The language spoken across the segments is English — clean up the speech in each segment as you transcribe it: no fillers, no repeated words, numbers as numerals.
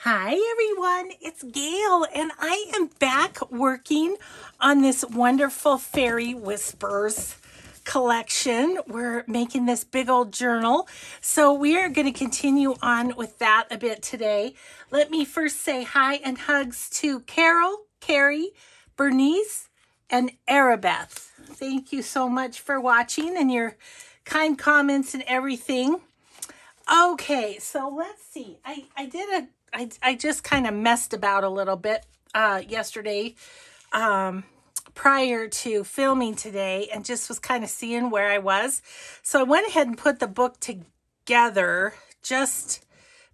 Hi everyone, it's Gail and I am back working on this wonderful Fairy Whispers collection. We're making this big old journal. So we are going to continue on with that a bit today. Let me first say hi and hugs to Carol, Carrie, Bernice, and Arabeth. Thank you so much for watching and your kind comments and everything. Okay, so let's see. I just kind of messed about a little bit yesterday prior to filming today and just was kind of seeing where I was. So I went ahead and put the book together just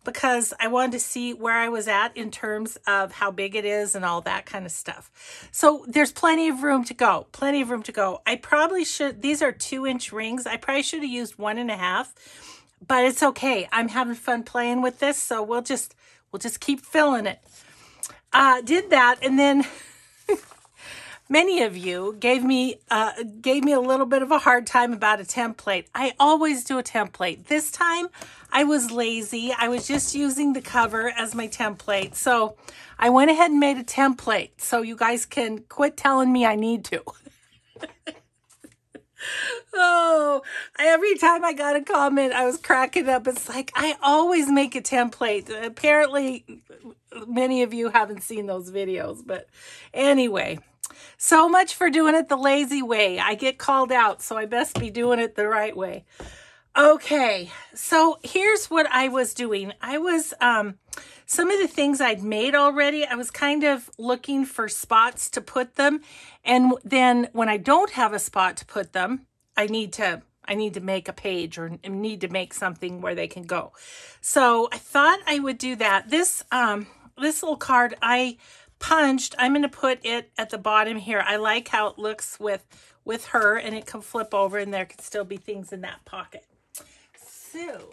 because I wanted to see where I was at in terms of how big it is and all that kind of stuff. So there's plenty of room to go, plenty of room to go. I probably should, these are 2-inch rings. I probably should have used 1.5, but it's okay. I'm having fun playing with this. So we'll just keep filling it. Did that, and then many of you gave me a little bit of a hard time about a template. I always do a template. This time I was lazy. I was just using the cover as my template. So I went ahead and made a template so you guys can quit telling me I need to. Oh, every time I got a comment, I was cracking up. It's like, I always make a template. Apparently, many of you haven't seen those videos, but anyway, so much for doing it the lazy way. I get called out, so I best be doing it the right way. Okay, so here's what I was doing. I was, some of the things I'd made already, I was kind of looking for spots to put them. And then when I don't have a spot to put them, I need to make a page or need to make something where they can go. So I thought I would do that. This little card I punched, I'm going to put it at the bottom here. I like how it looks with her, and it can flip over and there could still be things in that pocket. So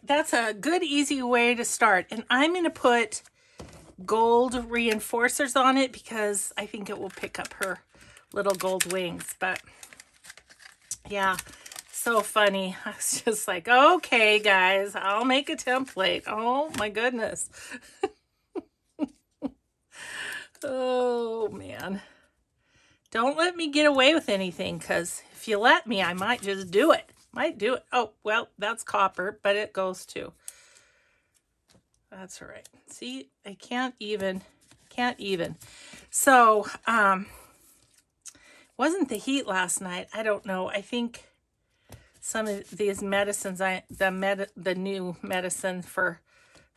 that's a good, easy way to start. And I'm going to put gold reinforcers on it because I think it will pick up her little gold wings. But yeah, so funny. I was just like, okay, guys, I'll make a template. Oh, my goodness. Oh, man. Don't let me get away with anything, because if you let me, I might just do it. Might do it. Oh, well, that's copper, but it goes too. That's all right. See, I can't even. So, wasn't the heat last night? I don't know. I think some of these medicines, the new medicine for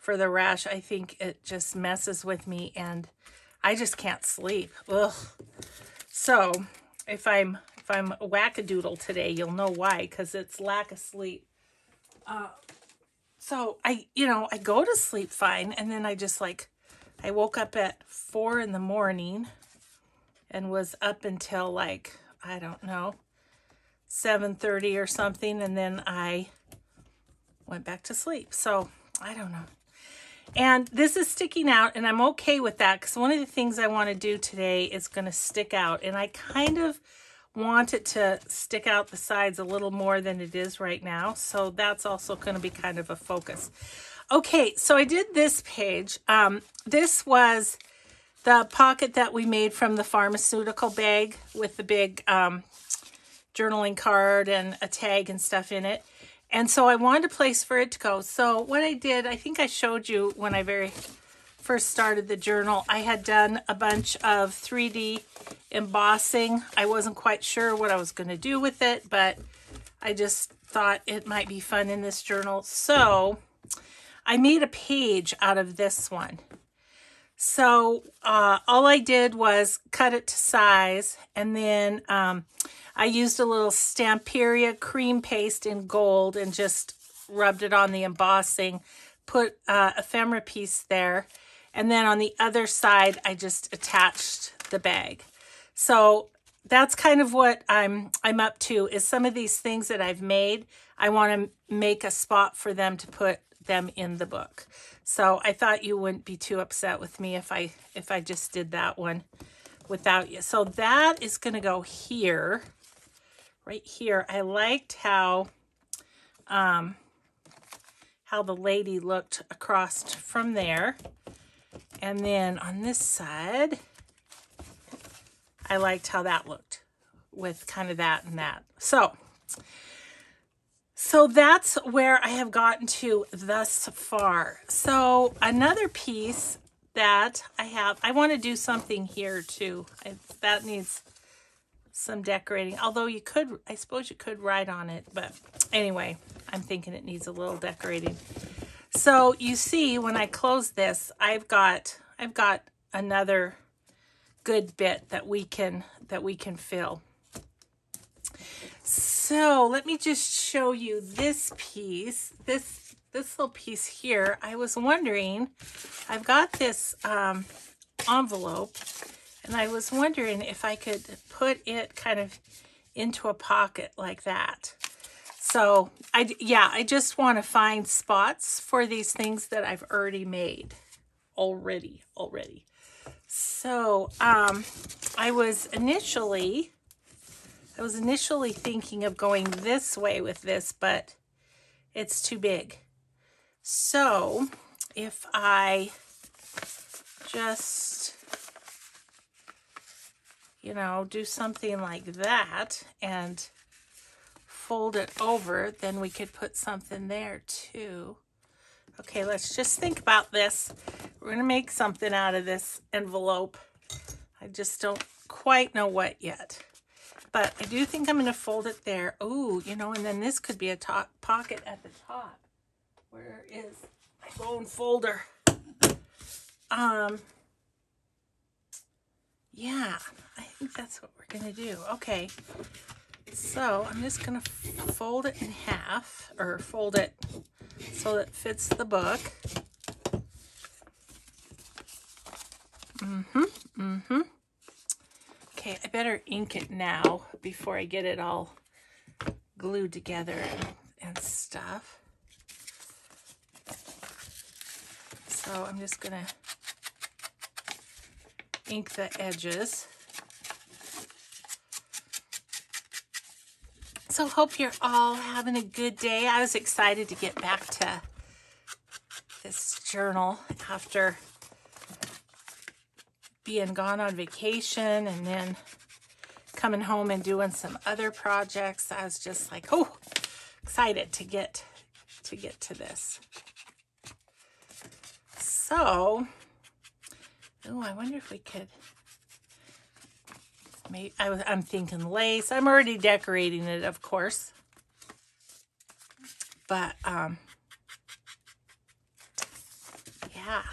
the rash, I think it just messes with me and I just can't sleep. Ugh. So, if I'm a wackadoodle today, you'll know why, because it's lack of sleep. So I go to sleep fine, and then I woke up at 4 in the morning and was up until like, I don't know, 7:30 or something, and then I went back to sleep. So I don't know. And this is sticking out, and I'm okay with that, because one of the things I want to do today is going to stick out, and I kind of want it to stick out the sides a little more than it is right now. So that's also going to be kind of a focus. Okay, so I did this page. This was the pocket that we made from the pharmaceutical bag with the big journaling card and a tag and stuff in it. And so I wanted a place for it to go. So what I did, I think I showed you when I very first started the journal, I had done a bunch of 3D embossing. I wasn't quite sure what I was going to do with it, but I just thought it might be fun in this journal. So I made a page out of this one. So all I did was cut it to size, and then I used a little Stamperia cream paste in gold and just rubbed it on the embossing, put a ephemera piece there, and then on the other side, I just attached the bag. So that's kind of what I'm up to, is some of these things that I've made, I want to make a spot for them to put them in the book. So I thought you wouldn't be too upset with me if I just did that one without you. So that is going to go here, right here. I liked how the lady looked across from there. And then on this side, I liked how that looked with kind of that and that. So that's where I have gotten to thus far. So another piece that I want to do something here too. That needs some decorating. Although I suppose you could write on it, but anyway, I'm thinking it needs a little decorating. So you see, when I close this, I've got another good bit that we can fill. So let me just show you this piece, this little piece here. I was wondering, I've got this envelope, and I was wondering if I could put it kind of into a pocket like that. So I just want to find spots for these things that I've already made already. So I was initially thinking of going this way with this, but it's too big. So if I just, do something like that and fold it over, then we could put something there too. Okay, let's just think about this. We're going to make something out of this envelope. I just don't quite know what yet. But I do think I'm going to fold it there. Oh, and then this could be a top pocket at the top. Where is my bone folder? Yeah, I think that's what we're going to do. Okay, so I'm just going to fold it in half, or fold it so that it fits the book. Okay, I better ink it now before I get it all glued together and stuff. So I'm just gonna ink the edges. So hope you're all having a good day. I was excited to get back to this journal after being gone on vacation and then coming home and doing some other projects. I was just like, oh, excited to get to this. So, I wonder if we could, maybe, I'm thinking lace. I'm already decorating it, of course. But, yeah.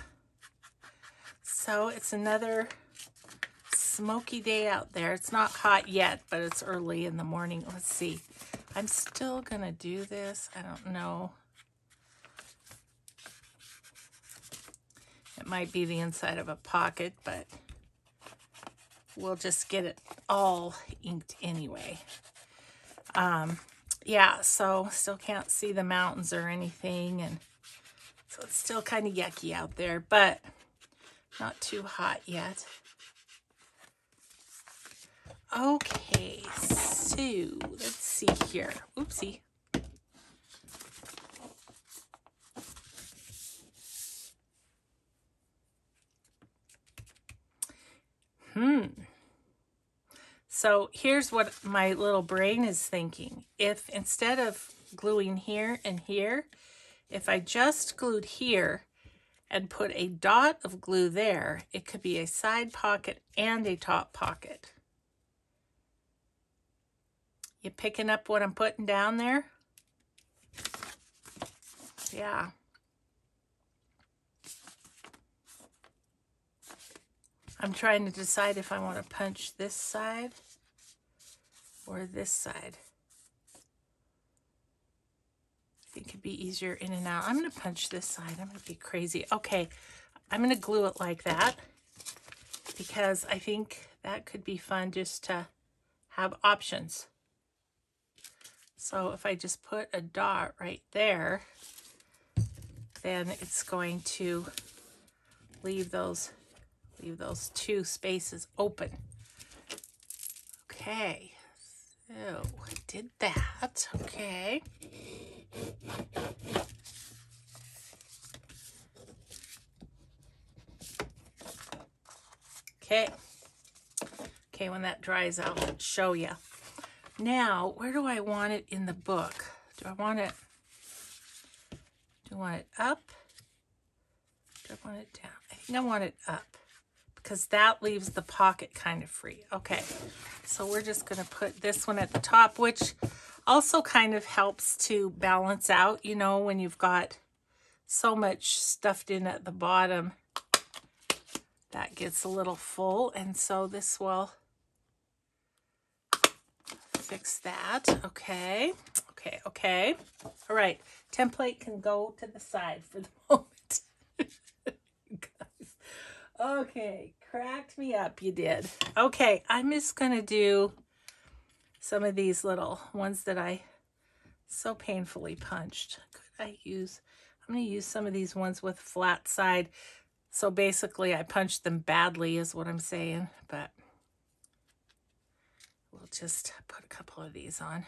So it's another smoky day out there. It's not hot yet, but it's early in the morning. Let's see. I'm still going to do this. I don't know. It might be the inside of a pocket, but we'll just get it all inked anyway. Yeah, so still can't see the mountains or anything, and so it's still kind of yucky out there, but not too hot yet. Okay, so let's see here. Oopsie. So here's what my little brain is thinking. If instead of gluing here and here, if I just glued here and put a dot of glue there, it could be a side pocket and a top pocket. You picking up what I'm putting down there? Yeah. I'm trying to decide if I want to punch this side or this side. I think it'd be easier in and out. I'm going to punch this side. I'm going to be crazy. Okay, I'm going to glue it like that because I think that could be fun just to have options. So if I just put a dot right there, then it's going to leave those two spaces open. Okay, so I did that. Okay. Okay. Okay, when that dries, I'll show you. Now, where do I want it in the book? Do I want it up? Do I want it down? I think I want it up because that leaves the pocket kind of free. Okay, so we're just going to put this one at the top, which also kind of helps to balance out, you know, when you've got so much stuffed in at the bottom, that gets a little full, and so this will fix that. Okay, okay, okay. All right, template can go to the side for the moment. Guys. Okay, cracked me up, you did. Okay, I'm just gonna do some of these little ones that I so painfully punched. I'm gonna use some of these ones with flat side. So basically I punched them badly is what I'm saying, but we'll just put a couple of these on.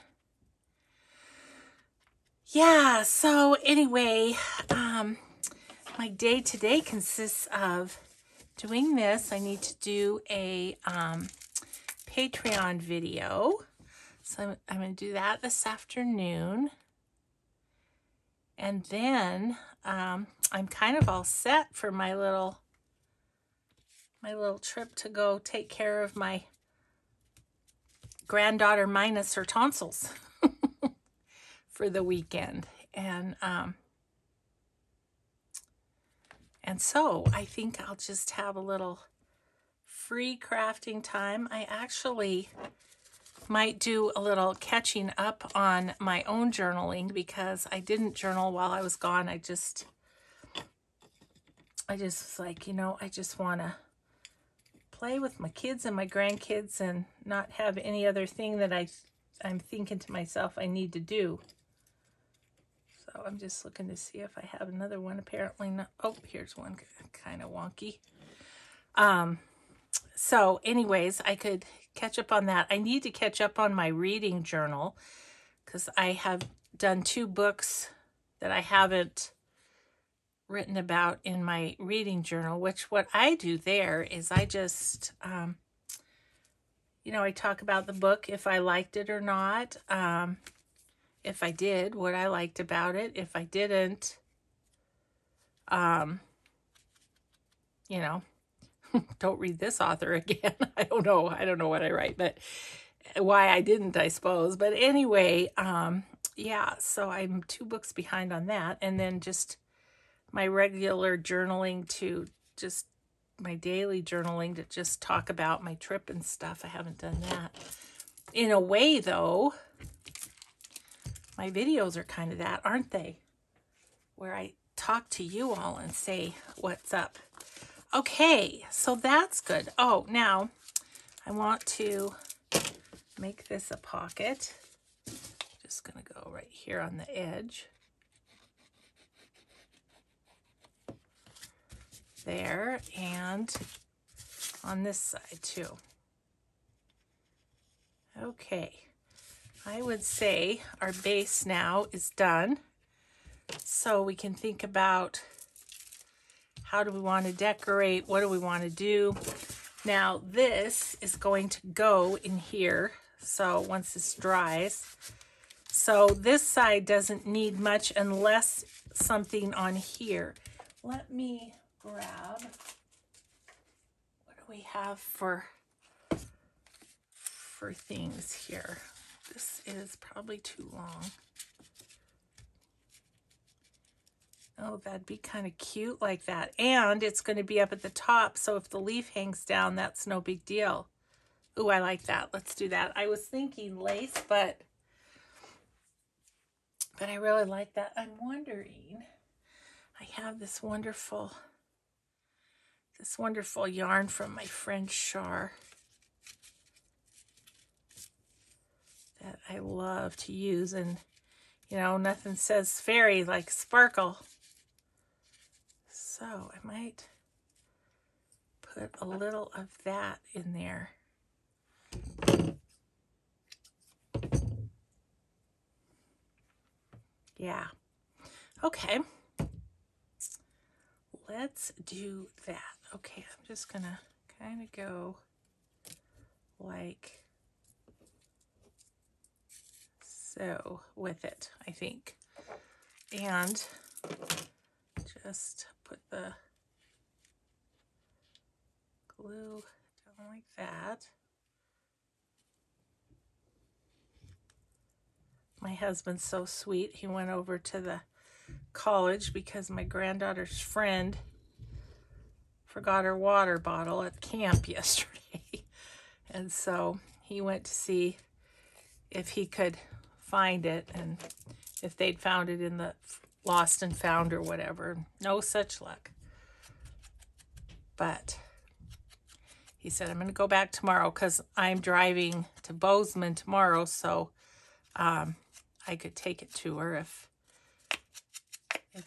Yeah, so anyway, my day today consists of doing this. I need to do a Patreon video. So I'm going to do that this afternoon. And then I'm kind of all set for my little trip to go take care of my granddaughter minus her tonsils for the weekend. And so I think I'll just have a little free crafting time. I actually might do a little catching up on my own journaling because I didn't journal while I was gone. I just was like, you know, I just want to play with my kids and my grandkids and not have any other thing that I'm thinking to myself I need to do. So I'm just looking to see if I have another one. Apparently not. Oh, here's one kind of wonky. So anyways, I could catch up on that. I need to catch up on my reading journal because I have done 2 books that I haven't written about in my reading journal, which what I do there is I just, you know, I talk about the book, if I liked it or not. If I did, what I liked about it. If I didn't, you know, don't read this author again. I don't know what I write, but why I didn't, I suppose. But anyway, yeah, so I'm 2 books behind on that. And then just my regular journaling to just my daily journaling to just talk about my trip and stuff. I haven't done that. In a way, though, my videos are kind of that, aren't they? Where I talk to you all and say what's up. Okay, so that's good. Oh, now I want to make this a pocket. Just going to go right here on the edge. There, and on this side too. Okay, I would say our base now is done. So we can think about how do we want to decorate, what do we want to do. Now this is going to go in here, so once this dries. So this side doesn't need much unless something on here. Let me grab, what do we have for things here? This is probably too long. Oh, that'd be kind of cute like that. And it's going to be up at the top, so if the leaf hangs down, that's no big deal. Ooh, I like that. Let's do that. I was thinking lace, but I really like that. I'm wondering, I have this wonderful yarn from my friend Char that I love to use, and you know, nothing says fairy like sparkle. So I might put a little of that in there. Yeah. Okay. Let's do that. Okay, I'm just gonna kind of go like so with it, I think. And just put the glue down like that. My husband's so sweet. He went over to the college because my granddaughter's friend forgot her water bottle at camp yesterday. And so he went to see if he could find it and if they'd found it in the lost and found or whatever. No such luck. But he said, I'm going to go back tomorrow because I'm driving to Bozeman tomorrow, so I could take it to her if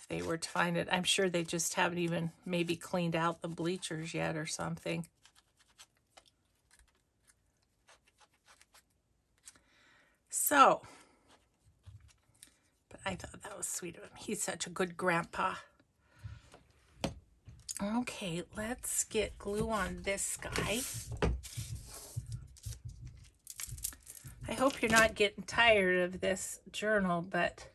they were to find it. I'm sure they just haven't even maybe cleaned out the bleachers yet or something. So, but I thought that was sweet of him. He's such a good grandpa. Okay, let's get glue on this guy. I hope you're not getting tired of this journal, but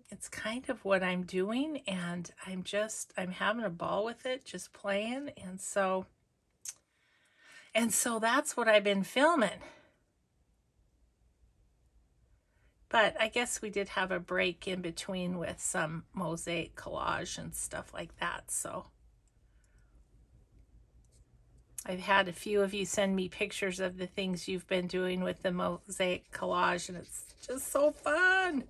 it's kind of what I'm doing, and I'm having a ball with it, just playing, and so that's what I've been filming. But I guess we did have a break in between with some mosaic collage and stuff like that, so I've had a few of you send me pictures of the things you've been doing with the mosaic collage, and it's just so fun.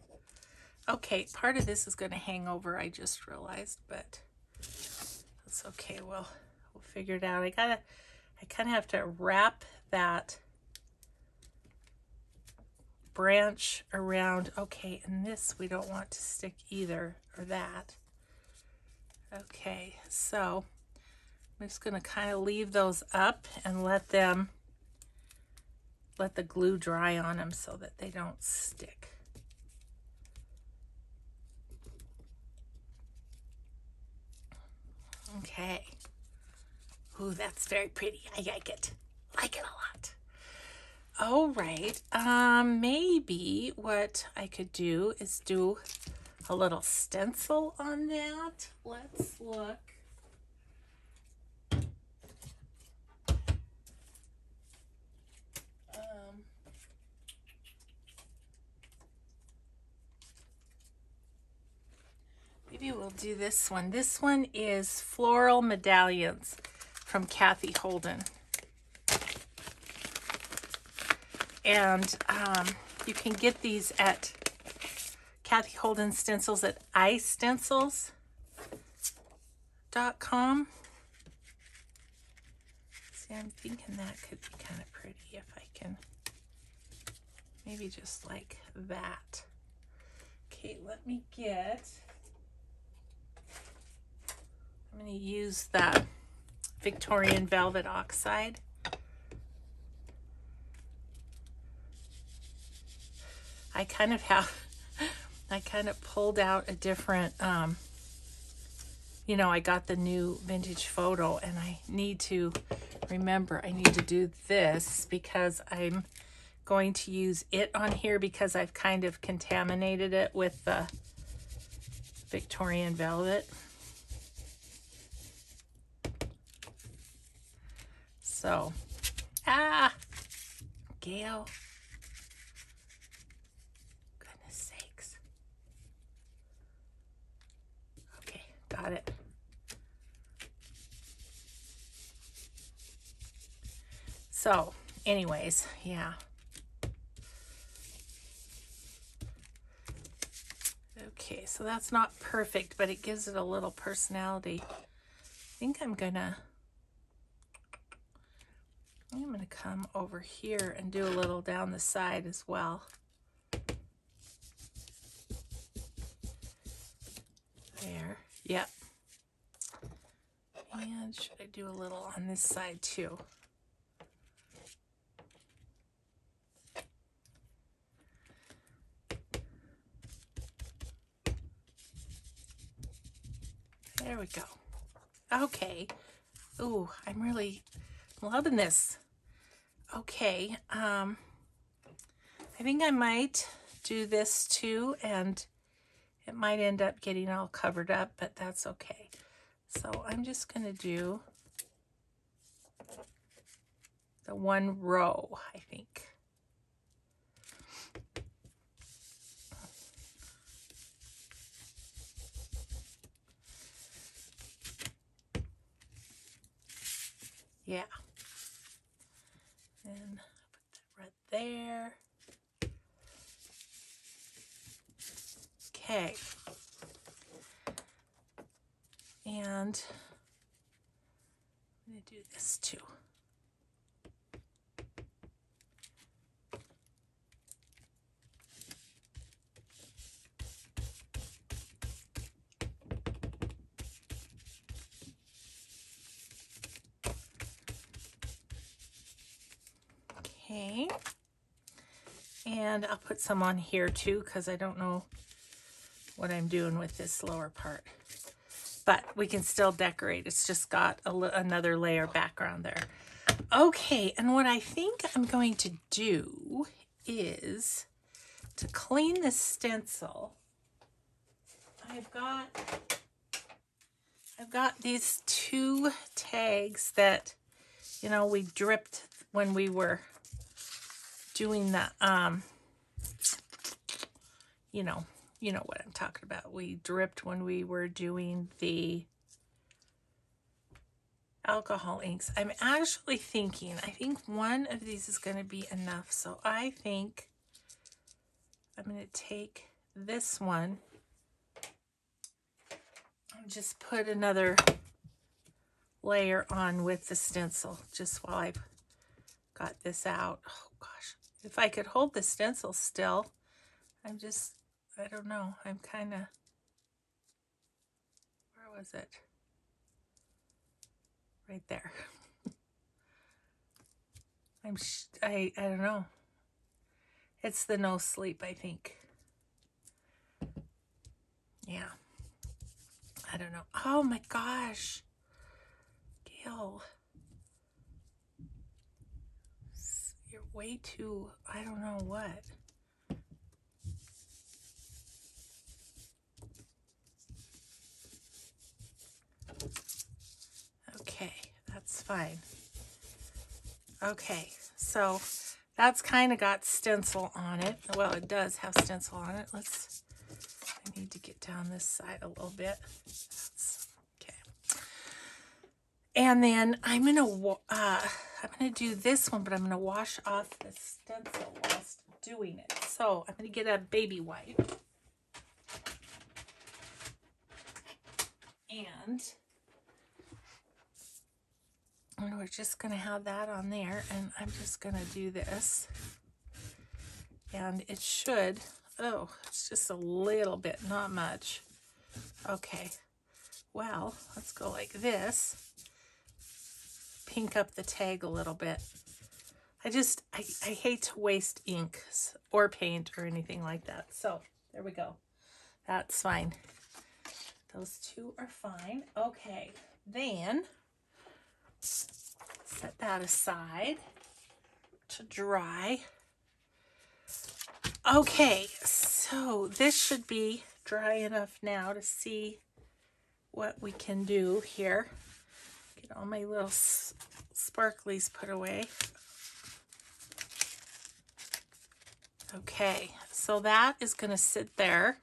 Okay, part of this is going to hang over, I just realized, but that's okay. We'll figure it out. I kind of have to wrap that branch around. Okay, and this we don't want to stick either, or that. Okay, so I'm just going to kind of leave those up and let the glue dry on them so that they don't stick. Okay. Ooh, that's very pretty. I like it. Like it a lot. All right. Maybe what I could do is do a little stencil on that. Let's look. Maybe we'll do this one. This one is Floral Medallions from Kathy Holden. And you can get these at Kathy Holden Stencils at istencils.com. See, I'm thinking that could be kind of pretty if I can maybe just like that. Okay, let me get... I'm going to use that Victorian Velvet Oxide. I kind of pulled out a different, you know, I got the new vintage photo, and I need to remember I need to do this because I'm going to use it on here because I've kind of contaminated it with the Victorian Velvet. So, Gail. Goodness sakes. Okay, got it. So, anyways, yeah. Okay, so that's not perfect, but it gives it a little personality. I think I'm gonna come over here and do a little down the side as well. There, yep. And should I do a little on this side too? There we go. Okay, Ooh, I'm really loving this. Okay, I think I might do this too, and it might end up getting all covered up, but that's okay. So I'm just gonna do the one row, I think. Yeah. And put that right there. Okay. And I'm going to do this too. Okay. And I'll put some on here too, because I don't know what I'm doing with this lower part. But we can still decorate. It's just got another layer background there. Okay, and what I think I'm going to do is to clean this stencil. I've got these 2 tags that, you know, we dripped when we were doing the, you know what I'm talking about. We dripped when we were doing the alcohol inks. I'm actually thinking, I think one of these is going to be enough. So I think I'm going to take this one and just put another layer on with the stencil just while I've got this out. Oh gosh, if I could hold the stencil still, I don't know, I'm kind of, where was it? Right there. I don't know. It's the no sleep, I think. Yeah. I don't know. Oh my gosh. Gail. You're way too, I don't know what. Okay, that's fine. Okay, so that's kind of got stencil on it. Well, it does have stencil on it. I need to get down this side a little bit. Okay. And then I'm gonna do this one, but I'm gonna wash off the stencil whilst doing it. So I'm gonna get a baby wipe. And we're just going to have that on there, and I'm just going to do this. And it should, oh, it's just a little bit, not much. Okay, well, let's go like this. Pink up the tag a little bit. I hate to waste ink or paint or anything like that. So there we go. That's fine. Those 2 are fine. Okay, then set that aside to dry. Okay, so this should be dry enough now to see what we can do here. Get all my little sparklies put away. Okay, so that is going to sit there.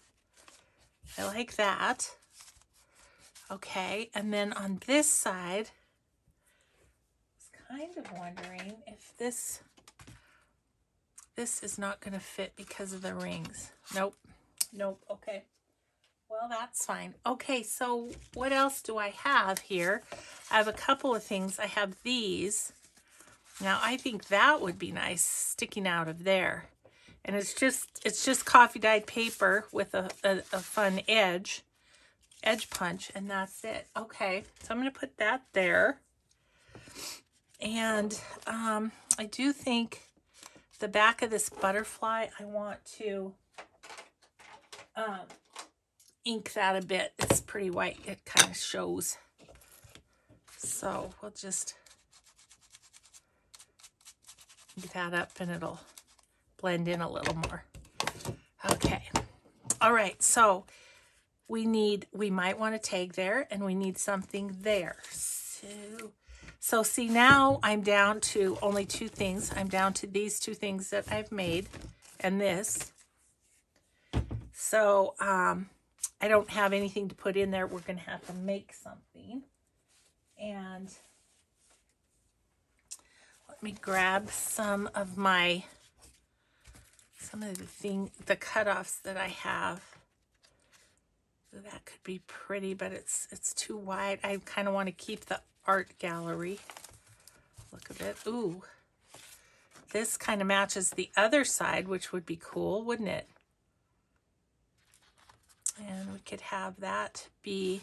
I like that. Okay, and then on this side, I was kind of wondering if this is not going to fit because of the rings. Nope. Okay. Well, that's fine. Okay, so what else do I have here? I have a couple of things. I have these. Now, I think that would be nice sticking out of there. And it's just coffee dyed paper with a fun edge punch, and that's it. Okay, so I'm going to put that there. And I do think the back of this butterfly, I want to ink that a bit. It's pretty white. It kind of shows. So we'll just get that up and it'll blend in a little more. Okay. All right. So we might want a tag there, and we need something there. So see, now I'm down to only two things. I'm down to these two things that I've made and this. So I don't have anything to put in there. We're going to have to make something. And let me grab some of the cutoffs that I have. That could be pretty, but it's too wide. I kind of want to keep the art gallery. Look at it. Ooh. This kind of matches the other side, which would be cool, wouldn't it? And we could have that be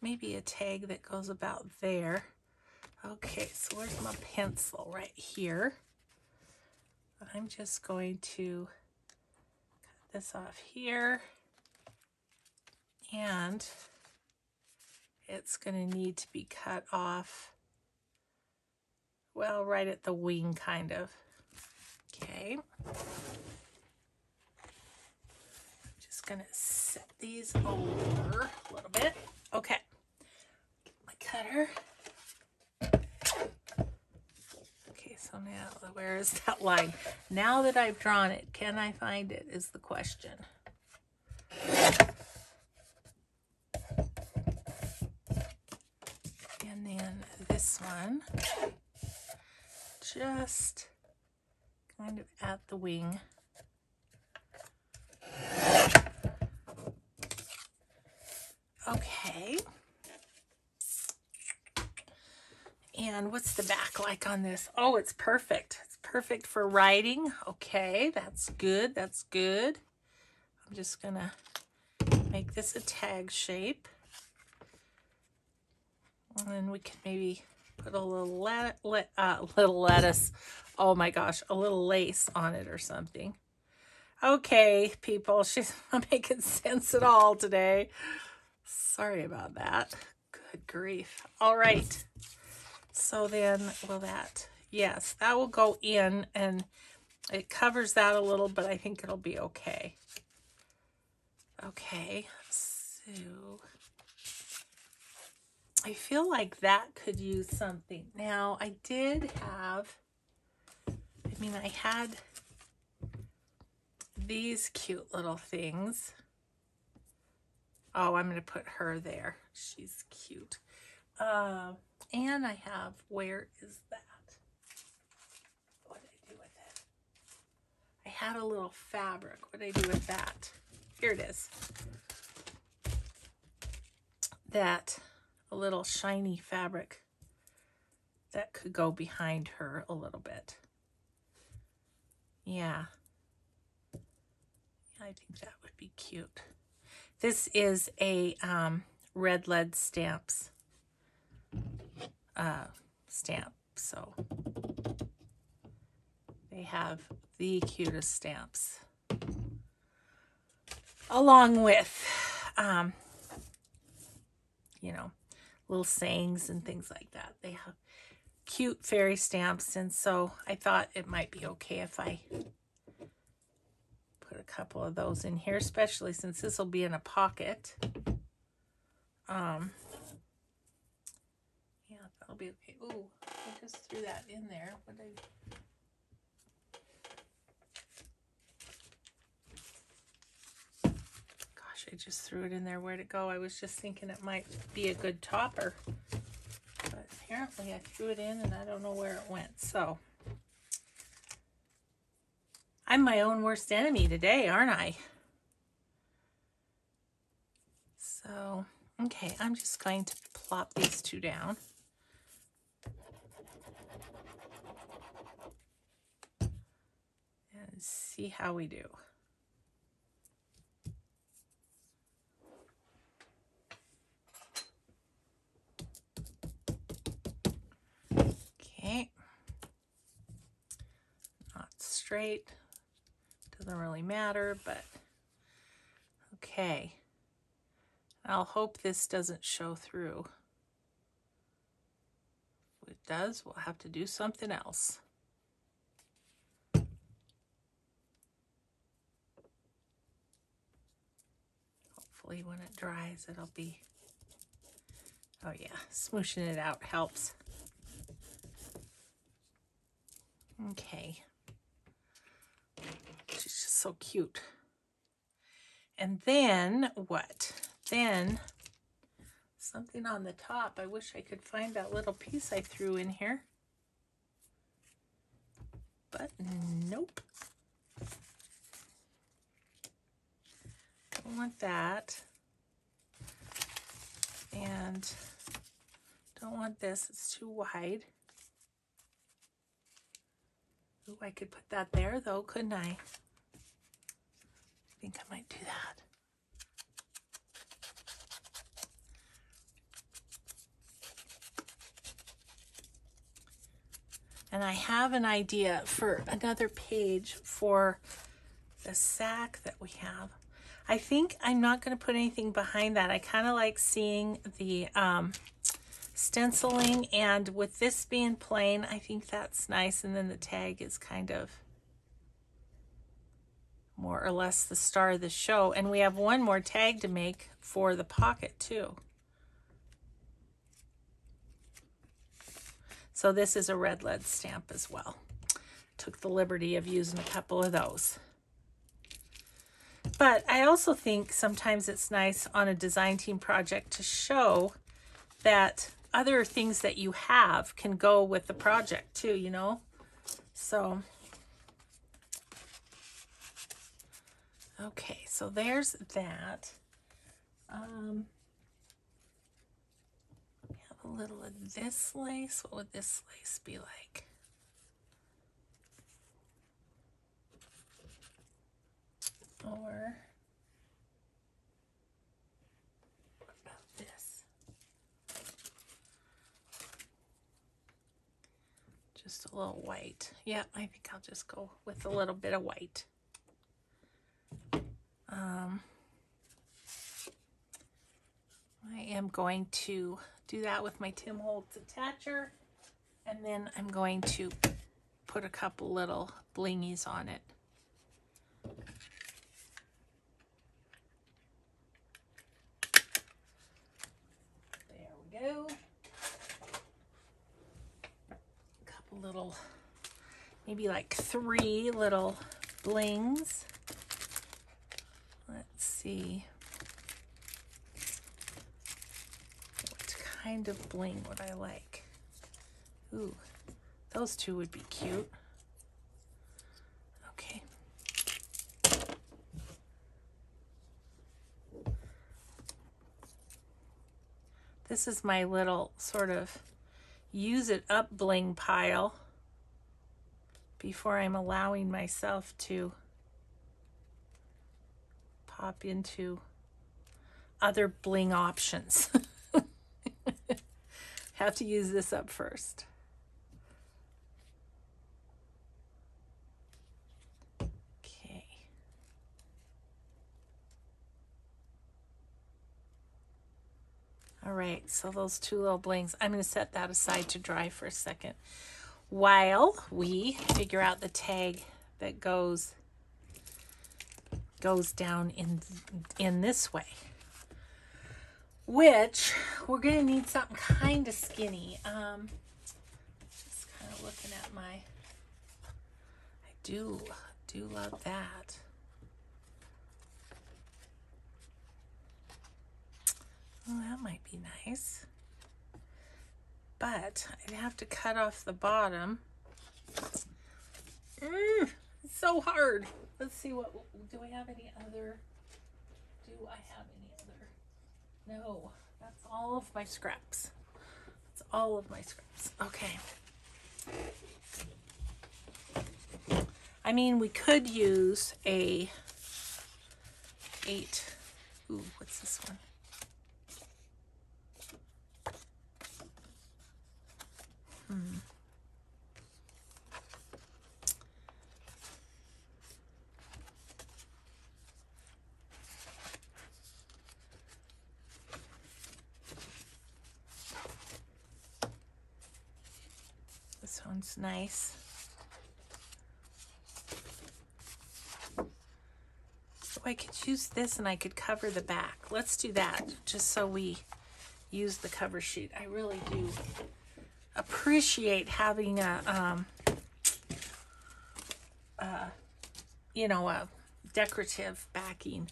maybe a tag that goes about there. Okay, so where's my pencil? Right here. I'm just going to cut this off here. And it's going to need to be cut off, well, right at the wing, kind of. Okay. I'm just going to set these over a little bit. Okay. My cutter. Okay, so now, where is that line? Now that I've drawn it, can I find it is the question. And then this one, just kind of at the wing. Okay. And what's the back like on this? Oh, it's perfect. It's perfect for writing. Okay, that's good. That's good. I'm just gonna make this a tag shape. And then we can maybe put a little lettuce. Oh my gosh, a little lace on it or something. Okay, people, she's not making sense at all today. Sorry about that. Good grief. All right. So then will that, yes, that will go in and it covers that a little, but I think it'll be okay. Okay, so I feel like that could use something. Now, I had these cute little things. Oh, I'm going to put her there. She's cute. And I have, where is that? What did I do with it? I had a little fabric. What did I do with that? Here it is. A little shiny fabric that could go behind her a little bit. Yeah. I think that would be cute. This is a red lead stamps stamp. So they have the cutest stamps. Along with, you know, little sayings and things like that. They have cute fairy stamps, and so I thought it might be okay if I put a couple of those in here, especially since this will be in a pocket. Yeah, that'll be okay. Ooh, I just threw that in there. Gosh, I just threw it in there. Where'd it go? I was just thinking it might be a good topper. But apparently I threw it in and I don't know where it went. So I'm my own worst enemy today, aren't I? So, okay, I'm just going to plop these two down. And see how we do. Okay. Not straight. Doesn't really matter, but okay. I'll hope this doesn't show through. it does, we'll have to do something else. Hopefully when it dries, it'll be, oh yeah, smooshing it out helps. Okay. She's just so cute. And then what? Then something on the top. I wish I could find that little piece I threw in here. But nope. Don't want that. And don't want this. It's too wide. Ooh, I could put that there though, couldn't I? I think I might do that. And I have an idea for another page for the sack that we have. I think I'm not going to put anything behind that. I kind of like seeing the stenciling, and with this being plain, I think that's nice. And then the tag is kind of more or less the star of the show. And we have one more tag to make for the pocket too. So this is a red lead stamp as well. Took the liberty of using a couple of those. But I also think sometimes it's nice on a design team project to show that other things that you have can go with the project too, you know? So, okay, so there's that. A little of this lace. What would this lace be like? Or what about this? Just a little white. Yeah, I think I'll just go with a little bit of white. I am going to do that with my Tim Holtz attacher, and then I'm going to put a couple little blingies on it. There we go. A couple little, maybe like 3 little blings. Let's see. What kind of bling would I like? Ooh, those 2 would be cute. Okay. This is my little sort of use it up bling pile before I'm allowing myself to pop into other bling options. Have to use this up first. Okay. All right, so those 2 little blings, I'm going to set that aside to dry for a second while we figure out the tag that goes down in this way, which we're going to need something kind of skinny. Just kind of looking at my, I do love that. Well, that might be nice, but I'd have to cut off the bottom. It's so hard. Let's see, what do we have any other? Do I have any other? No, that's all of my scraps. That's all of my scraps. Okay. I mean, we could use a 8. Ooh, what's this one? This one's nice. So I could use this and I could cover the back. Let's do that just so we use the cover sheet. I really do appreciate having a, you know, a decorative backing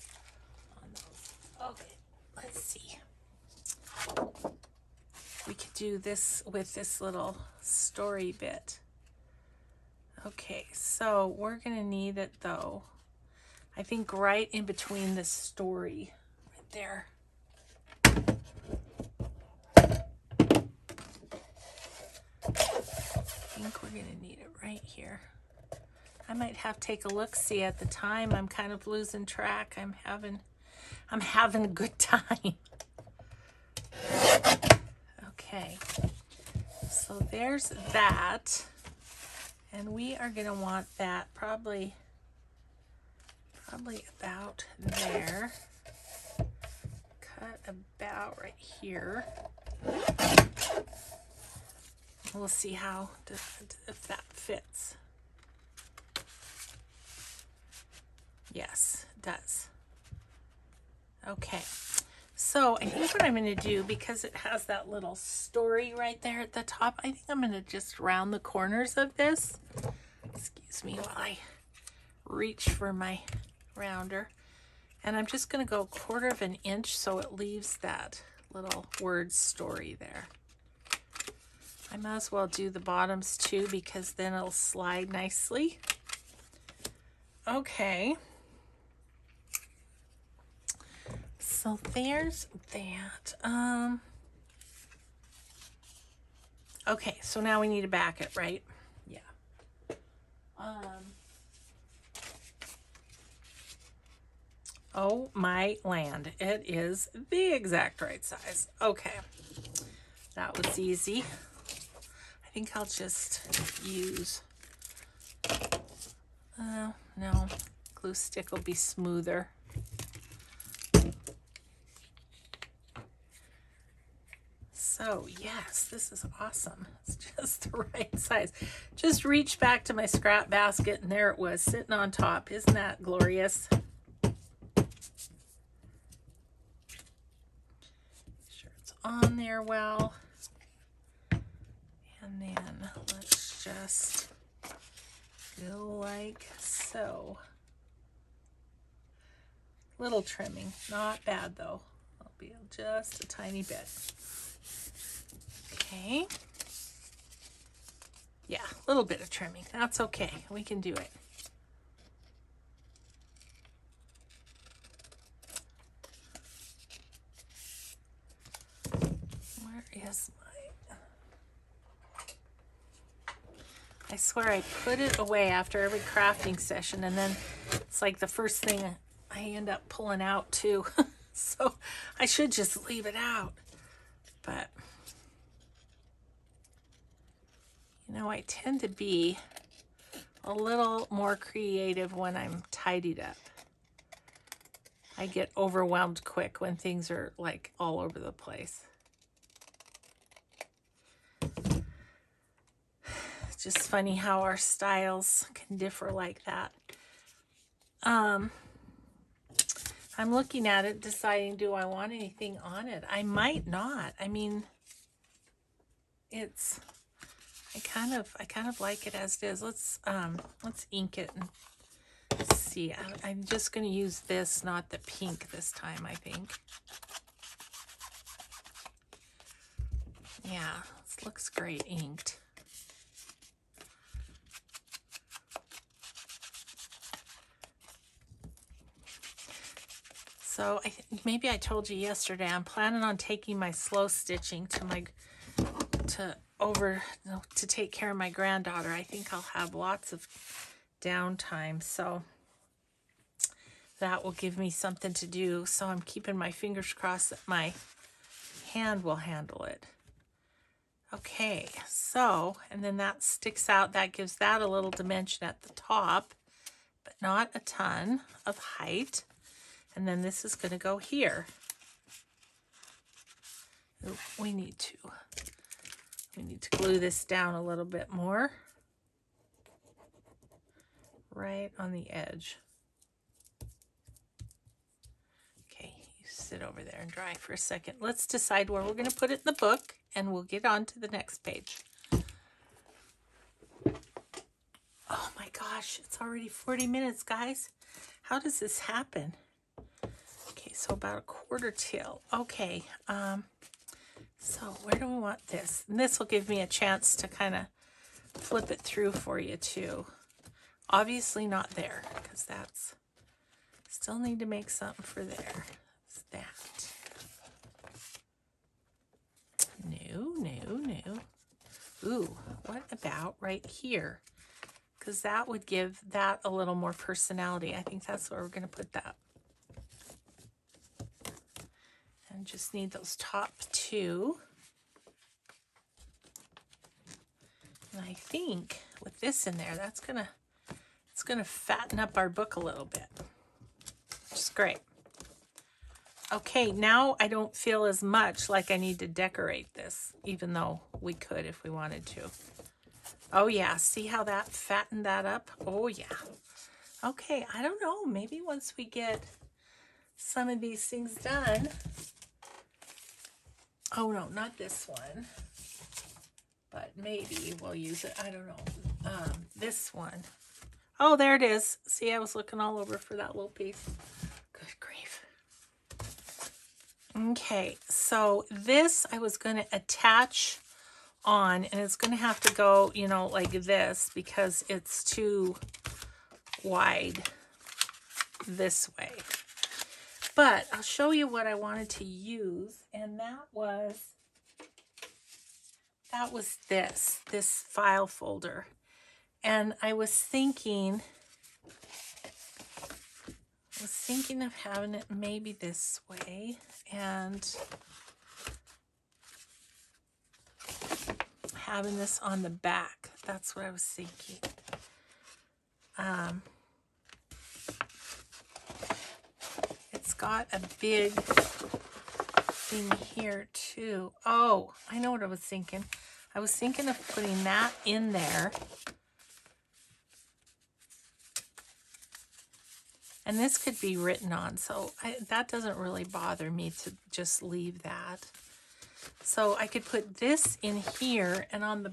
on those. Okay, let's see. We could do this with this little story bit. Okay, so we're gonna need it though, I think right in between the story, right there. I think we're gonna need it right here. I might have to take a look-see at the time. I'm kind of losing track. I'm having a good time. Okay, so there's that. And we are gonna want that probably about there. Cut about right here. We'll see how, if that fits. Yes, it does. Okay, so I think what I'm going to do, because it has that little story right there at the top, I think I'm going to just round the corners of this. Excuse me while I reach for my rounder. And I'm just going to go 1/4 of an inch so it leaves that little word story there. I might as well do the bottoms too, because then it'll slide nicely. Okay. So there's that. Okay, so now we need to back it, right? Yeah. Oh my land, it is the exact right size. Okay, that was easy. I think I'll just use, no, glue stick will be smoother. So yes, this is awesome. It's just the right size. Just reached back to my scrap basket and there it was sitting on top. Isn't that glorious? Sure it's on there well. And then let's just go like so. Little trimming, not bad though. I'll be just a tiny bit. Okay. Yeah, a little bit of trimming. That's okay. We can do it. Where is my... I swear I put it away after every crafting session and then it's like the first thing I end up pulling out too. So I should just leave it out. But you know, I tend to be a little more creative when I'm tidied up. I get overwhelmed quick when things are like all over the place. It's just funny how our styles can differ like that. I'm looking at it, deciding, do I want anything on it? I might not. I mean, it's... I kind of like it as it is. Let's ink it and see. I'm just going to use this, not the pink this time, I think. Yeah, this looks great inked. So maybe I told you yesterday, I'm planning on taking my slow stitching to take care of my granddaughter. I think I'll have lots of downtime, so that will give me something to do. So I'm keeping my fingers crossed that my hand will handle it. Okay, so, and then that sticks out. That gives that a little dimension at the top, but not a ton of height. And then this is going to go here. Ooh, we need to glue this down a little bit more. Right on the edge. Okay, you sit over there and dry for a second. Let's decide where we're going to put it in the book, and we'll get on to the next page. Oh my gosh, it's already 40 minutes, guys. How does this happen? Okay, so about a quarter till. Okay, so where do we want this? And this will give me a chance to kind of flip it through for you too. Obviously not there, because that's, still need to make something for there. It's that. No. Ooh, what about right here? Because that would give that a little more personality. I think that's where we're going to put that. And just need those top two. And I think with this in there, that's gonna, it's gonna fatten up our book a little bit, which is great. Okay, now I don't feel as much like I need to decorate this, even though we could if we wanted to. Oh yeah, see how that fattened that up? Oh yeah. Okay, I don't know, maybe once we get some of these things done. Oh no, not this one. But maybe we'll use it. I don't know. This one. Oh, there it is. See, I was looking all over for that little piece. Good grief. Okay, so this I was going to attach on, and it's going to have to go, you know, like this, because it's too wide this way. But I'll show you what I wanted to use, and that was this file folder. And I was thinking of having it maybe this way, and having this on the back. That's what I was thinking. It's got a big thing here too. Oh, I know what I was thinking. I was thinking of putting that in there. And this could be written on, so that doesn't really bother me to just leave that. So I could put this in here, and on the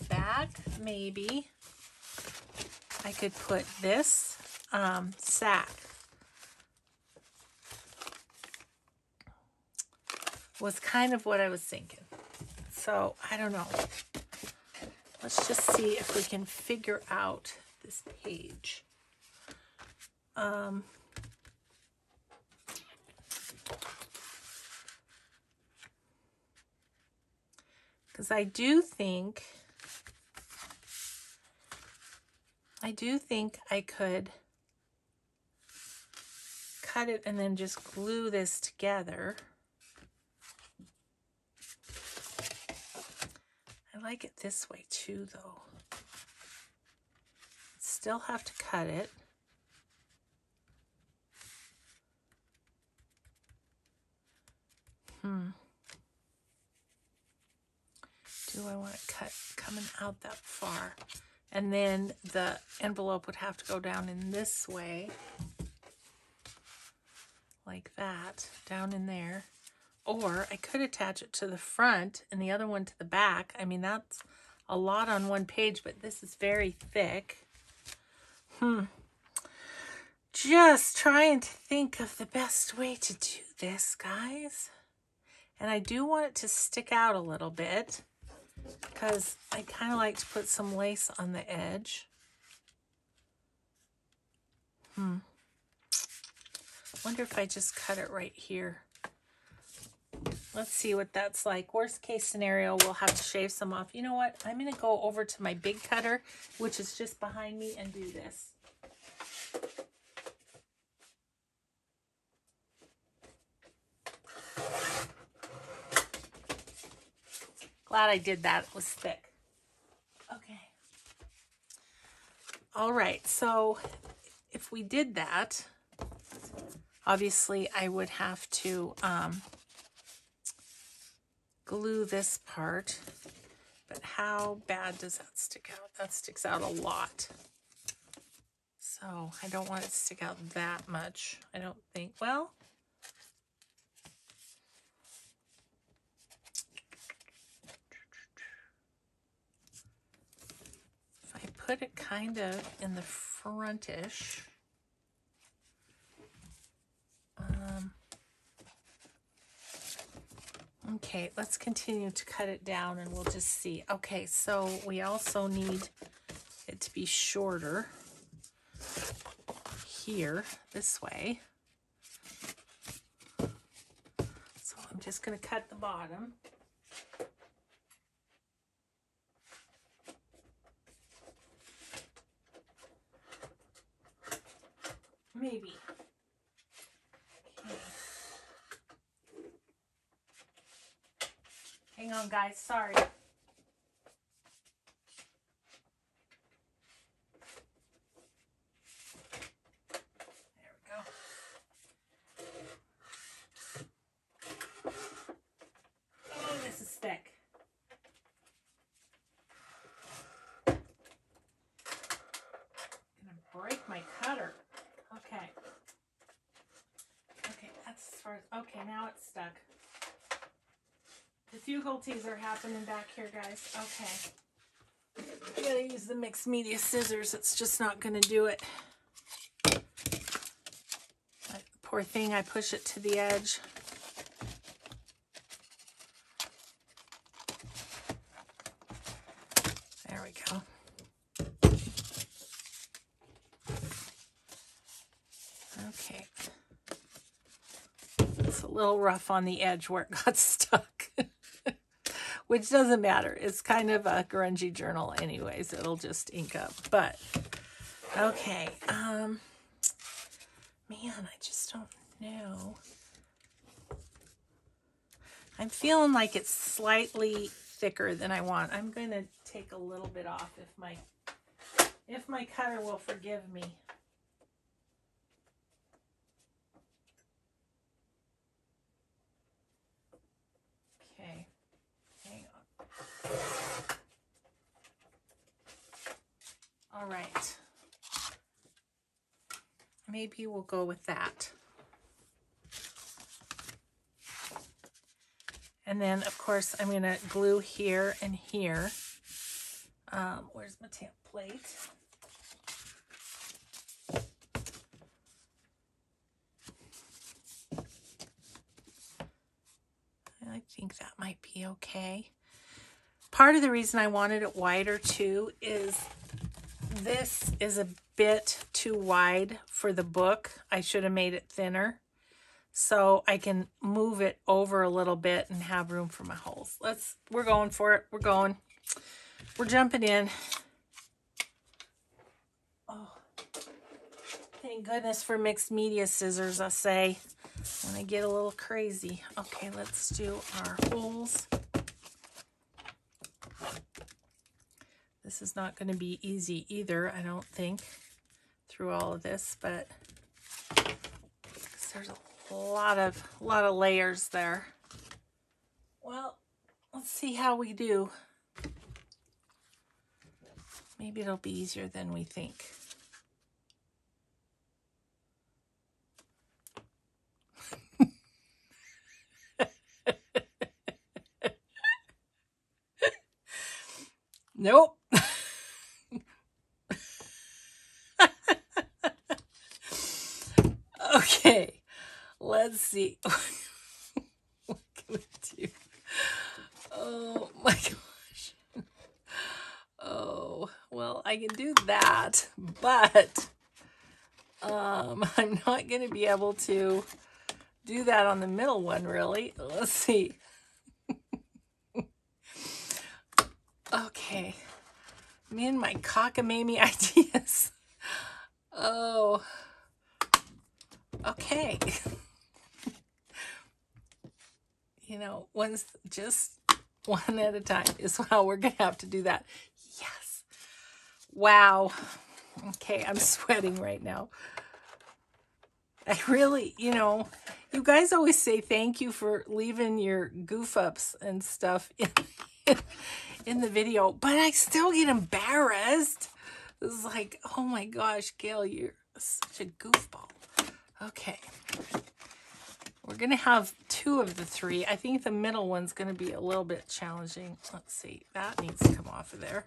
back, maybe, I could put this sack. Was kind of what I was thinking. So, I don't know. Let's just see if we can figure out this page. Because I do think I could cut it and then just glue this together. I like it this way too, though. Still have to cut it. Do I want to cut coming out that far? And then the envelope would have to go down in this way, like that, down in there. Or I could attach it to the front and the other one to the back. I mean, that's a lot on one page, but this is very thick. Just trying to think of the best way to do this, guys. And I do want it to stick out a little bit, because I kind of like to put some lace on the edge. Wonder if I just cut it right here. Let's see what that's like. Worst case scenario, we'll have to shave some off. You know what? I'm going to go over to my big cutter, which is just behind me, and do this. Glad I did that. It was thick. Okay. All right. So if we did that, obviously I would have to glue this part. But how bad does that stick out? That sticks out a lot. So I don't want it to stick out that much. I don't think, well, if I put it kind of in the frontish, okay, let's continue to cut it down and we'll just see. Okay, so we also need it to be shorter here, this way. So I'm just going to cut the bottom. Maybe. Okay. Hang on, guys. Sorry. There we go. Oh, this is thick. I'm gonna break my cutter. Okay. Okay, that's as far as, okay, now it's stuck. Difficulties are happening back here, guys. Okay. I gotta use the mixed media scissors. It's just not gonna do it. Poor thing, I push it to the edge. There we go. Okay. It's a little rough on the edge where it got stuck. Which doesn't matter. It's kind of a grungy journal anyways. It'll just ink up. But, okay. Man, I just don't know. I'm feeling like it's slightly thicker than I want. I'm going to take a little bit off if my cutter will forgive me. Okay. Hang on. All right. Maybe we'll go with that. And then, of course, I'm going to glue here and here. Where's my template? I think that might be okay. Part of the reason I wanted it wider too is this is a bit too wide for the book. I should have made it thinner. So I can move it over a little bit and have room for my holes. We're going for it. We're going. We're jumping in. Oh, thank goodness for mixed media scissors, I say, when I get a little crazy. Okay, let's do our holes. This is not going to be easy either, I don't think, through all of this, but there's a lot of layers there. Well, let's see how we do. Maybe it'll be easier than we think. Nope. Okay, let's see. What can we do? Oh my gosh. Oh, well, I can do that, but I'm not going to be able to do that on the middle one, really. Let's see. Okay. Me and my cockamamie ideas. Oh. Okay. You know, just one at a time is how we're going to have to do that. Yes. Wow. Okay, I'm sweating right now. I really, you know, you guys always say thank you for leaving your goof ups and stuff in the video, but I still get embarrassed. It's like, oh my gosh, Gail, you're such a goofball. Okay. We're going to have 2 of the 3. I think the middle one's going to be a little bit challenging. Let's see. That needs to come off of there.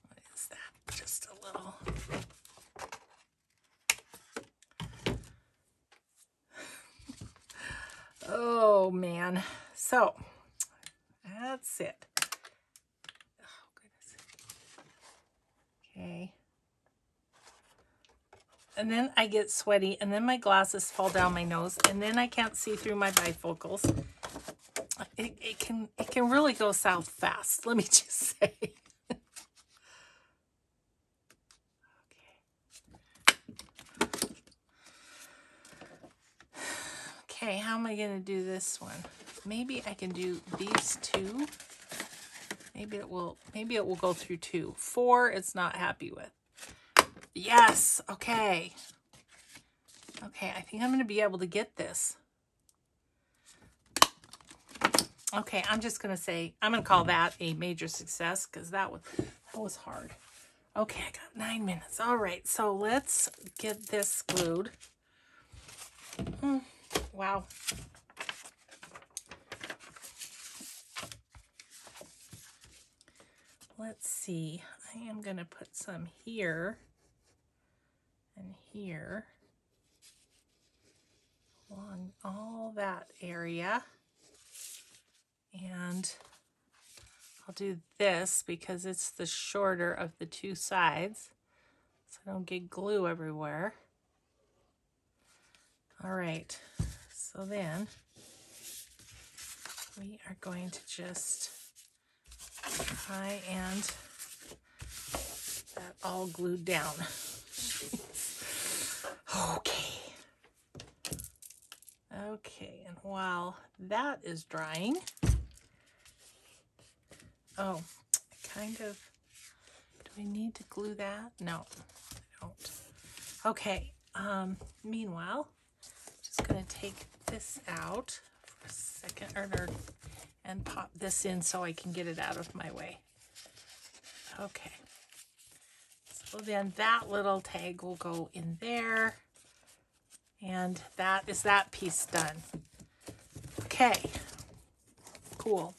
What is that? Just a little. Oh, man. So, that's it. Oh, goodness. Okay. And then I get sweaty, and then my glasses fall down my nose, and then I can't see through my bifocals. It can really go south fast, let me just say. Okay, how am I going to do this one? Maybe I can do these 2. Maybe it will go through 2. 4, it's not happy with. Yes, okay. Okay, I think I'm going to be able to get this. Okay, I'm just going to say, I'm going to call that a major success because that was hard. Okay, I got 9 minutes. All right, so let's get this glued. Wow. Let's see. I am going to put some here and here along all that area. And I'll do this because it's the shorter of the 2 sides, so I don't get glue everywhere. All right, so then we are going to just try and get that all glued down. Okay. Okay, and while that is drying, oh, kind of, do I need to glue that? No, I don't. Okay, meanwhile, I'm just going to take this out for a second, and pop this in so I can get it out of my way. Okay, so then that little tag will go in there, and that is that piece done. Okay, cool.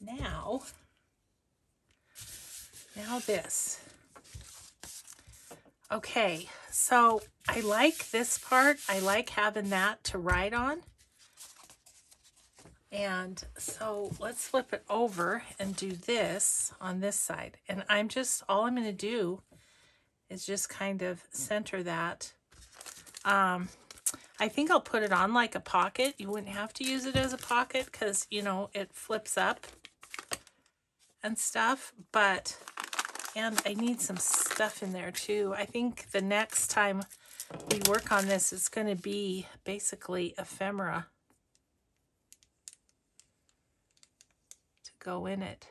Now this. Okay, so I like this part. I like having that to write on. And so let's flip it over and do this on this side. And all I'm going to do is just kind of center that. I think I'll put it on like a pocket. You wouldn't have to use it as a pocket because, you know, it flips up and stuff. And I need some stuff in there too. I think the next time we work on this, it's going to be basically ephemera to go in it.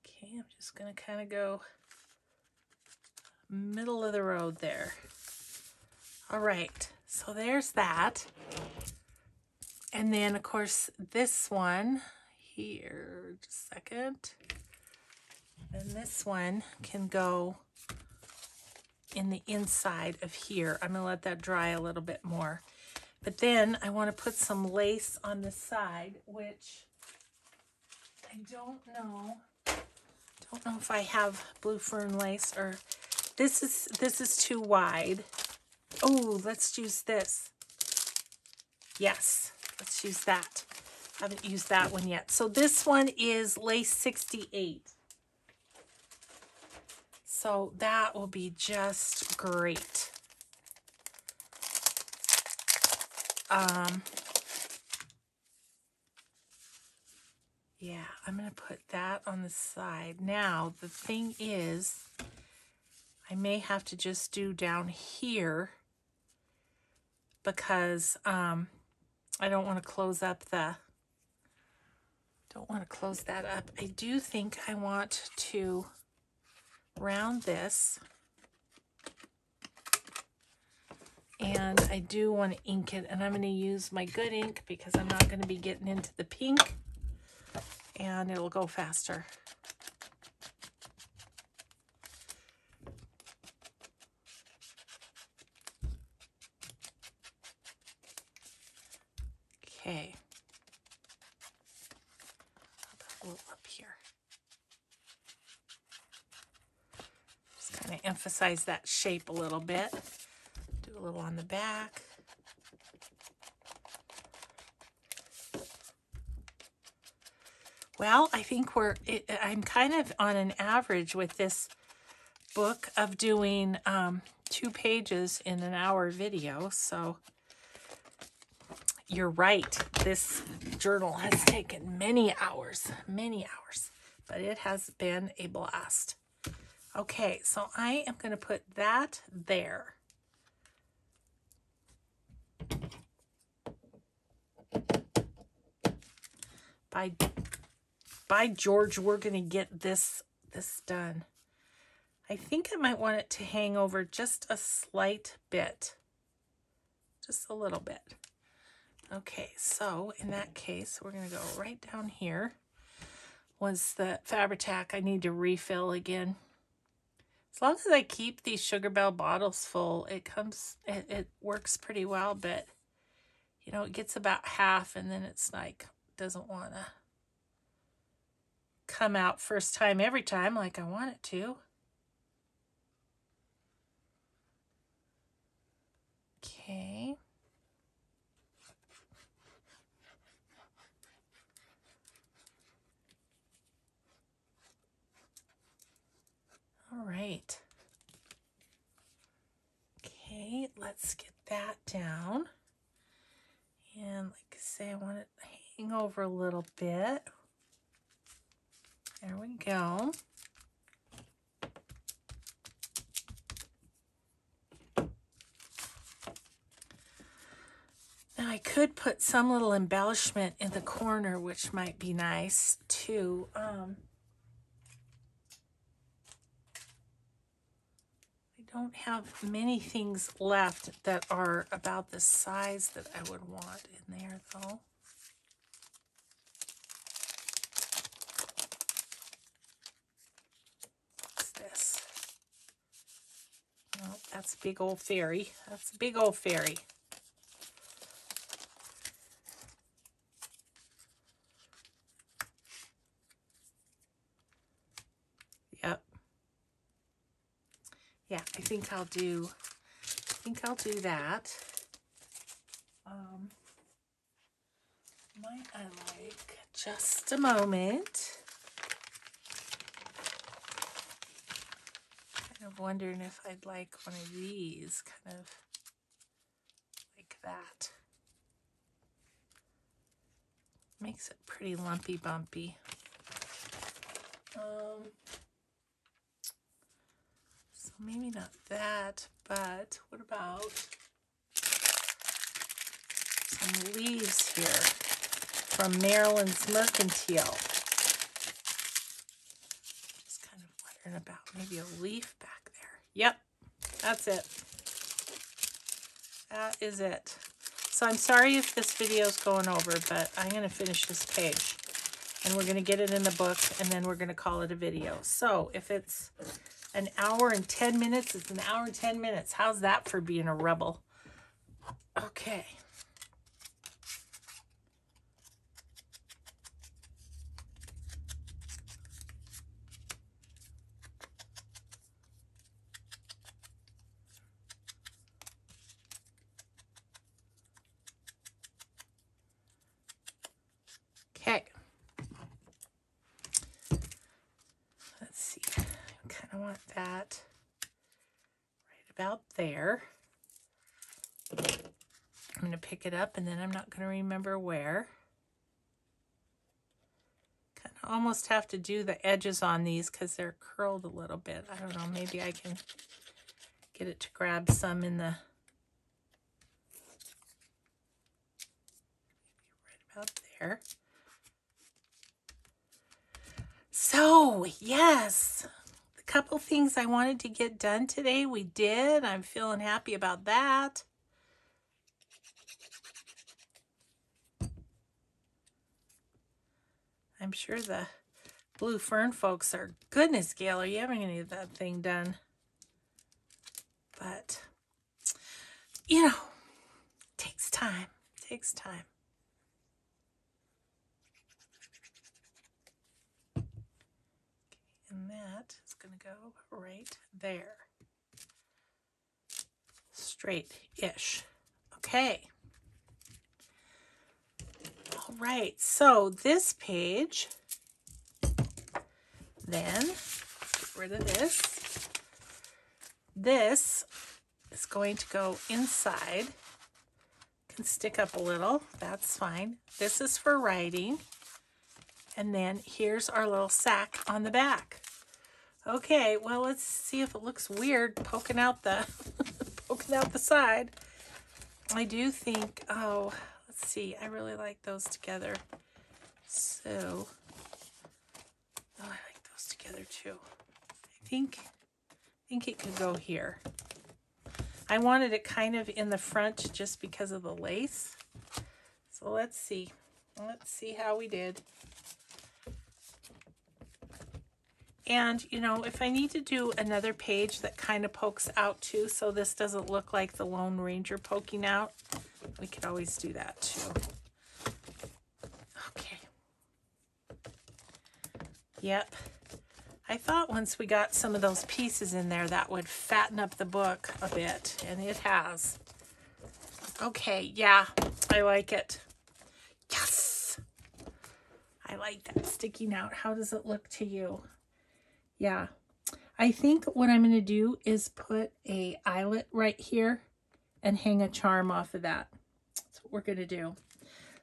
Okay, I'm just going to kind of go middle of the road there. All right, so there's that. And then, of course, this one here, just a second. And this one can go in the inside of here. I'm going to let that dry a little bit more. But then I want to put some lace on the side, which I don't know if I have Blue Fern lace, or this is too wide. Oh, let's use this. Yes, let's use that. Haven't used that one yet. So this one is lace 68. So that will be just great. Yeah, I'm going to put that on the side. Now, the thing is, I may have to just do down here because I don't want to close up that up. I do think I want to round this And I do want to ink it, and I'm going to use my good ink because I'm not going to be getting into the pink, and it'll go faster. Okay. I'll put a little up here. Just kind of emphasize that shape a little bit. Do a little on the back. Well, I think I'm kind of on an average with this book of doing 2 pages in an hour video. So you're right. This journal has taken many hours, but it has been a blast. Okay, so I am going to put that there. By George, we're going to get this done. I think I might want it to hang over just a slight bit. Just a little bit. Okay, so in that case, we're going to go right down here. Was the Fabri-Tac I need to refill again. As long as I keep these Sugar Belle bottles full, it works pretty well, but you know, it gets about half and then it's like, doesn't want to come out first time every time like I want it to. Okay. All right. Okay, let's get that down. And like I say, I want it to hang over a little bit. There we go. Now I could put some little embellishment in the corner, which might be nice too. I don't have many things left that are about the size that I would want in there though. What's this? Oh, that's a big old fairy. That's a big old fairy. Yep. Yeah, I think I'll do that. Might I like just a moment? Kind of wondering if I'd like one of these, kind of like that. Makes it pretty lumpy bumpy. So maybe not that, but what about some leaves here from Maryland's Mercantile? Just kind of wondering about maybe a leaf back there. Yep, that's it. That is it. So I'm sorry if this video's going over, but I'm going to finish this page. And we're going to get it in the book, and then we're going to call it a video. So if it's an hour and 10 minutes, it's an hour and 10 minutes. How's that for being a rebel? Okay. Okay. Let's see. I kind of want that right about there. I'm going to pick it up, and then I'm not going to remember where. Kind of almost have to do the edges on these because they're curled a little bit. I don't know. Maybe I can get it to grab some in the... right about there. So, yes, a couple things I wanted to get done today, we did. I'm feeling happy about that. I'm sure the Blue Fern folks are, goodness, Gail, are you ever going to get that thing done? But, you know, takes time. Takes time. Okay, and that is going to go right there. Straight-ish. Okay. All right, so this page, then, get rid of this. This is going to go inside. Can stick up a little, that's fine. This is for writing. And then here's our little sack on the back. Okay, well, let's see if it looks weird poking out the poking out the side. I do think, oh, let's see, I really like those together. So, oh, I like those together too. I think it could go here. I wanted it kind of in the front just because of the lace. So let's see. Let's see how we did. And, you know, if I need to do another page that kind of pokes out too, so this doesn't look like the Lone Ranger poking out, we could always do that too. Okay. Yep. I thought once we got some of those pieces in there, that would fatten up the book a bit, and it has. Okay, yeah, I like it. Yes! I like that sticking out. How does it look to you? Yeah, I think what I'm going to do is put a eyelet right here and hang a charm off of that. That's what we're going to do.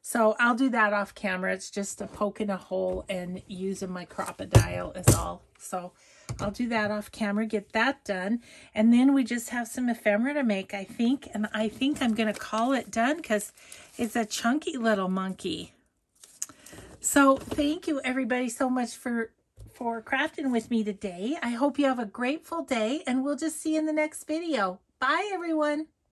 So I'll do that off camera. It's just a poking a hole and using my crocodile is all. So I'll do that off camera, get that done. And then we just have some ephemera to make, I think. And I think I'm going to call it done because it's a chunky little monkey. So thank you everybody so much for crafting with me today. I hope you have a grateful day, and we'll just see you in the next video. Bye, everyone.